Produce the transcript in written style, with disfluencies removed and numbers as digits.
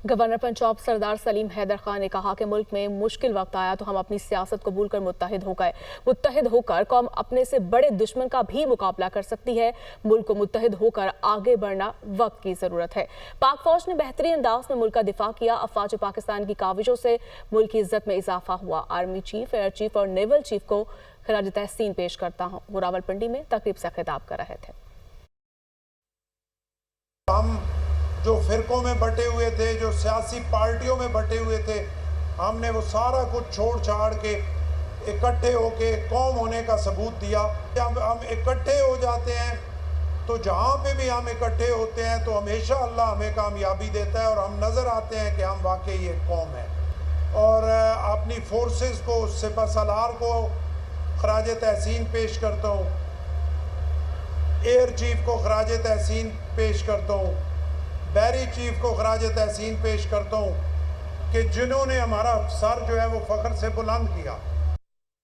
Governor Punjab سردار سلیم حیدر خان نے کہا کہ ملک میں مشکل وقت آیا تو ہم اپنی سیاست قبول کر متحد ہو گئے۔ متحد ہو کر قوم اپنے سے بڑے دشمن کا بھی مقابلہ کر سکتی ہے۔ ملک کو متحد ہو کر آگے بڑھنا وقت کی ضرورت ہے۔ پاک فوج نے بہترین انداز میں ملک کا دفاع کیا۔ افواج پاکستان کی کاوشوں سے ملک کی عزت میں اضافہ ہوا۔ آرمی چیف، ایئر چیف اور نیول چیف کو خراج تحسین پیش کرتا ہوں۔ وہ راولپنڈی میں تقریب سے خطاب کر رہے تھے۔ ہم جو فرقوں میں بٹے ہوئے تھے، جو سیاسی پارٹیوں میں بٹے ہوئے تھے، ہم نے وہ سارا کچھ چھوڑ چھاڑ کے اکٹھے ہو کے قوم ہونے کا ثبوت دیا۔ جب ہم اکٹھے ہو جاتے ہیں تو جہاں پہ بھی ہم اکٹھے ہوتے ہیں تو ہمیشہ اللہ ہمیں کامیابی دیتا ہے اور ہم نظر آتے ہیں کہ ہم واقعی ایک قوم ہیں۔ اور اپنی فورسز کو، سپہ سالار کو خراج تحسین پیش کرتا ہوں، ایئر چیف کو خراج تحسین پیش کرتا ہوں، بحری چیف کو خراج تحسین پیش کرتا ہوں کہ جنہوں نے ہمارا سر جو ہے وہ فخر سے بلند کیا۔